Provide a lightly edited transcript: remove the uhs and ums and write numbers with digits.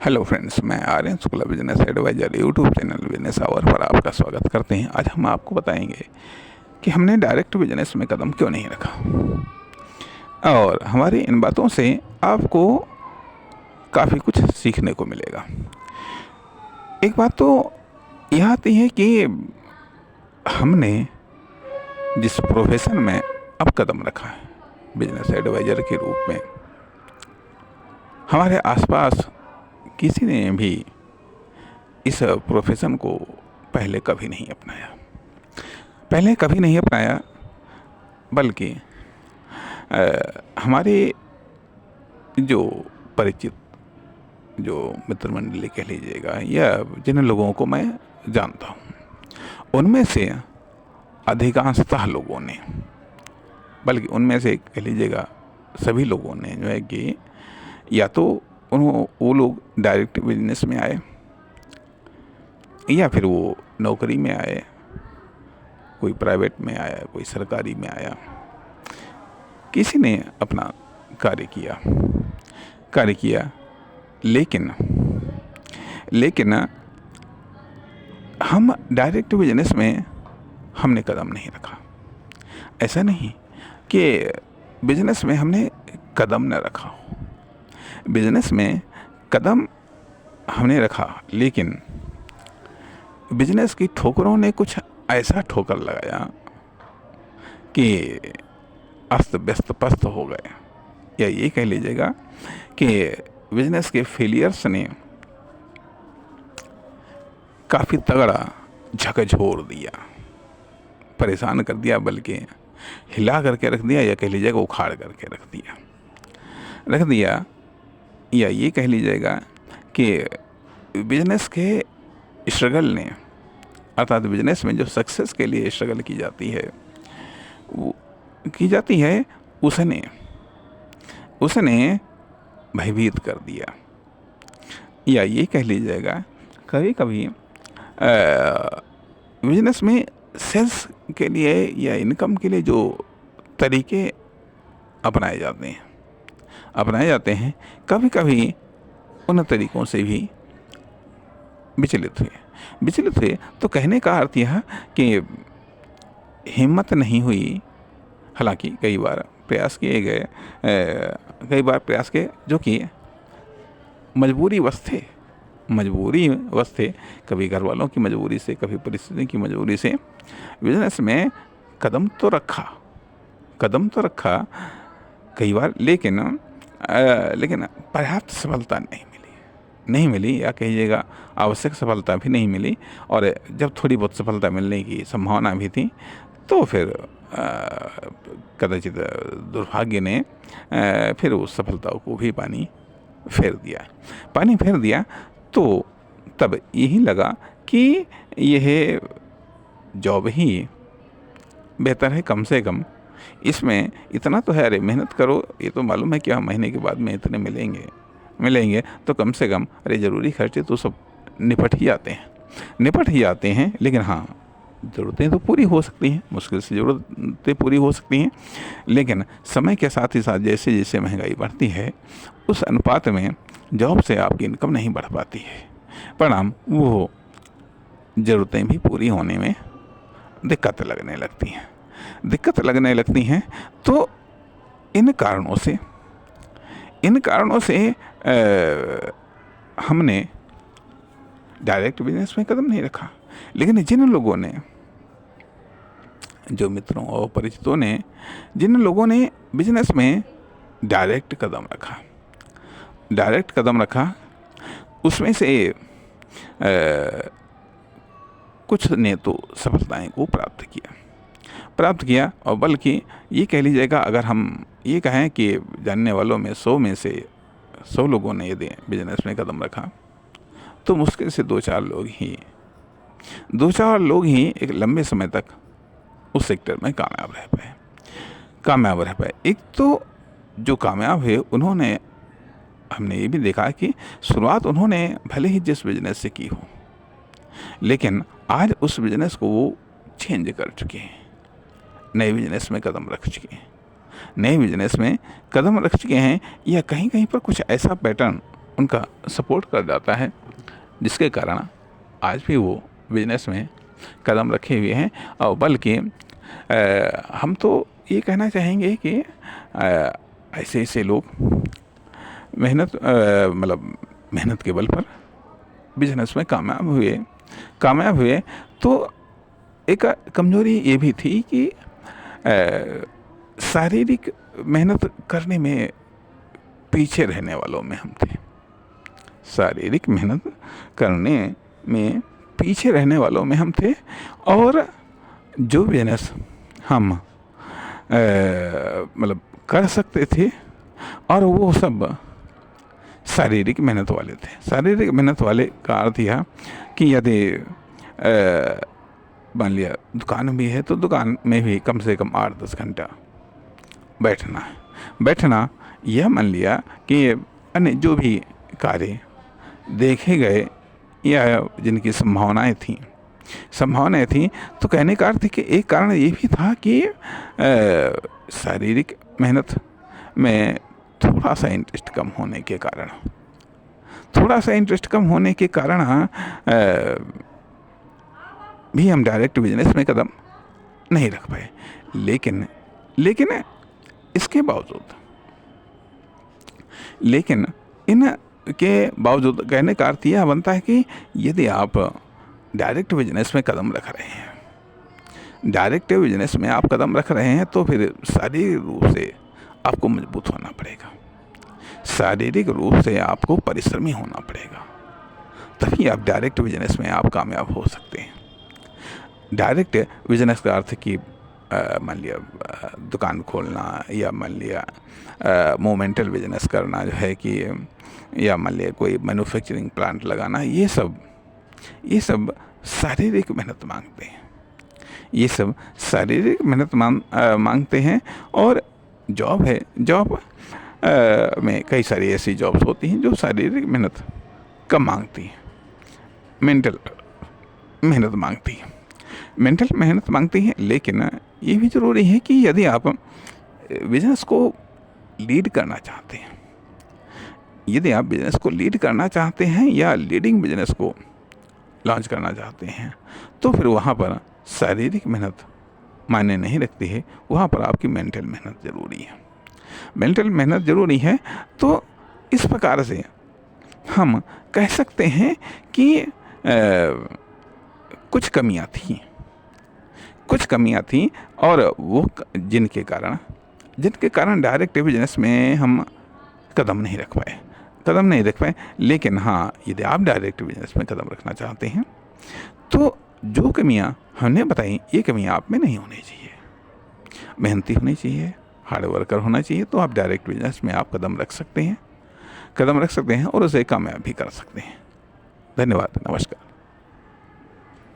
Hello friends, मैं Aryan Shukla business advisor YouTube channel business hour पर आपका स्वागत करते हैं। आज हम आपको बताएंगे कि हमने डायरेक्ट बिजनेस में कदम क्यों नहीं रखा और हमारी इन बातों से आपको काफ़ी कुछ सीखने को मिलेगा। एक बात तो यह आती है कि हमने जिस प्रोफेशन में अब कदम रखा है बिजनेस एडवाइजर के रूप में, हमारे आसपास किसी ने भी इस प्रोफेशन को पहले कभी नहीं अपनाया, बल्कि हमारे जो परिचित जो मित्र मंडली कह लीजिएगा या जिन लोगों को मैं जानता हूँ, उनमें से अधिकांशतः लोगों ने, बल्कि उनमें से कह लीजिएगा सभी लोगों ने जो है कि या तो वो लोग डायरेक्ट बिजनेस में आए या फिर वो नौकरी में आए, कोई प्राइवेट में आया, कोई सरकारी में आया, किसी ने अपना कार्य किया, लेकिन हम डायरेक्ट बिजनेस में हमने कदम नहीं रखा। ऐसा नहीं कि बिजनेस में हमने कदम न रखा हो, बिजनेस में कदम हमने रखा, लेकिन बिजनेस की ठोकरों ने कुछ ऐसा ठोकर लगाया कि अस्त व्यस्त पस्त हो गए, या ये कह लीजिएगा कि बिजनेस के फेलियर्स ने काफ़ी तगड़ा झकझोर दिया, परेशान कर दिया, बल्कि हिला करके रख दिया, या कह लीजिएगा उखाड़ करके रख दिया, या ये कह लीजिएगा कि बिजनेस के स्ट्रगल ने, अर्थात बिजनेस में जो सक्सेस के लिए स्ट्रगल की जाती है उसने भयभीत कर दिया, या ये कह लीजिएगा कभी कभी बिजनेस में सेल्स के लिए या इनकम के लिए जो तरीके अपनाए जाते हैं कभी कभी उन तरीक़ों से भी विचलित हुए। तो कहने का अर्थ यह कि हिम्मत नहीं हुई। हालांकि कई बार प्रयास किए जो कि मजबूरी वश थे, कभी घर वालों की मजबूरी से, कभी परिस्थिति की मजबूरी से बिजनेस में कदम तो रखा कई बार, लेकिन पर्याप्त सफलता नहीं मिली, या कहिएगा आवश्यक सफलता भी नहीं मिली। और जब थोड़ी बहुत सफलता मिलने की संभावना भी थी, तो फिर कदाचित दुर्भाग्य ने फिर उस सफलता को भी पानी फेर दिया। तो तब यही लगा कि यह जॉब ही बेहतर है, कम से कम इसमें इतना तो है, अरे मेहनत करो, ये तो मालूम है कि हम महीने के बाद में इतने मिलेंगे, तो कम से कम अरे ज़रूरी खर्चे तो सब निपट ही जाते हैं। लेकिन हाँ, ज़रूरतें तो पूरी हो सकती हैं, मुश्किल से ज़रूरतें पूरी हो सकती हैं, लेकिन समय के साथ ही साथ जैसे जैसे महंगाई बढ़ती है, उस अनुपात में जॉब से आपकी इनकम नहीं बढ़ पाती है। परिणाम वो ज़रूरतें भी पूरी होने में दिक्कत लगने लगती हैं। तो इन कारणों से हमने डायरेक्ट बिजनेस में कदम नहीं रखा। लेकिन जिन लोगों ने, जो मित्रों और परिचितों ने, जिन लोगों ने बिजनेस में डायरेक्ट कदम रखा, उसमें से कुछ ने तो सफलताएं को प्राप्त किया, और बल्कि ये कह लीजिएगा, अगर हम ये कहें कि जानने वालों में 100 में से 100 लोगों ने यदि बिजनेस में कदम रखा, तो मुश्किल से 2-4 लोग ही एक लंबे समय तक उस सेक्टर में कामयाब रह पाए। एक तो जो कामयाब है, उन्होंने, हमने ये भी देखा कि शुरुआत उन्होंने भले ही जिस बिजनेस से की हो, लेकिन आज उस बिजनेस को वो चेंज कर चुके हैं, नए बिजनेस में कदम रख चुके हैं, या कहीं कहीं पर कुछ ऐसा पैटर्न उनका सपोर्ट कर जाता है, जिसके कारण आज भी वो बिजनेस में कदम रखे हुए हैं। और बल्कि हम तो ये कहना चाहेंगे कि ऐसे ऐसे लोग मतलब मेहनत के बल पर बिजनेस में कामयाब हुए। तो एक कमजोरी ये भी थी कि शारीरिक मेहनत करने में पीछे रहने वालों में हम थे। शारीरिक मेहनत करने में पीछे रहने वालों में हम थे। और जो बिजनेस हम मतलब कर सकते थे, और वो सब शारीरिक मेहनत वाले थे। शारीरिक मेहनत वाले का अर्थ यह कि यदि मान लिया दुकान भी है तो दुकान में भी कम से कम 8-10 घंटा बैठना यह मान लिया कि अन्य जो भी कार्य देखे गए या जिनकी संभावनाएं थी, तो कहने का अर्थ कि एक कारण ये भी था कि शारीरिक मेहनत में थोड़ा सा इंटरेस्ट कम होने के कारण भी हम डायरेक्ट बिजनेस में कदम नहीं रख पाए। लेकिन इनके बावजूद कहने का अर्थ यह बनता है कि यदि आप डायरेक्ट बिजनेस में कदम रख रहे हैं तो फिर शारीरिक रूप से आपको मजबूत होना पड़ेगा, शारीरिक रूप से आपको परिश्रमी होना पड़ेगा, तभी आप डायरेक्ट बिजनेस में आप कामयाब हो सकते हैं। डायरेक्ट बिजनेस का अर्थ कि मान लिया दुकान खोलना, या मान लिया मोमेंटल बिजनेस करना जो है कि, या मान लिया कोई मैन्युफैक्चरिंग प्लांट लगाना, ये सब शारीरिक मेहनत मांगते हैं। और जॉब में कई सारी ऐसी जॉब्स होती हैं जो शारीरिक मेहनत कम मांगती हैं, मेंटल मेहनत मांगती हैं। लेकिन ये भी ज़रूरी है कि यदि आप बिजनेस को लीड करना चाहते हैं, या लीडिंग बिजनेस को लॉन्च करना चाहते हैं, तो फिर वहाँ पर शारीरिक मेहनत मायने नहीं रखती है, वहाँ पर आपकी मेंटल मेहनत ज़रूरी है। तो इस प्रकार से हम कह सकते हैं कि कुछ कमियां थी, और वो जिनके कारण डायरेक्ट बिजनेस में हम कदम नहीं रख पाए। लेकिन हाँ, यदि आप डायरेक्ट बिजनेस में कदम रखना चाहते हैं तो जो कमियां हमने बताई, ये कमियां आप में नहीं होनी चाहिए। मेहनती होनी चाहिए, हार्ड वर्कर होना चाहिए, तो आप डायरेक्ट बिजनेस में आप कदम रख सकते हैं और उसे कामयाब भी कर सकते हैं। धन्यवाद, नमस्कार।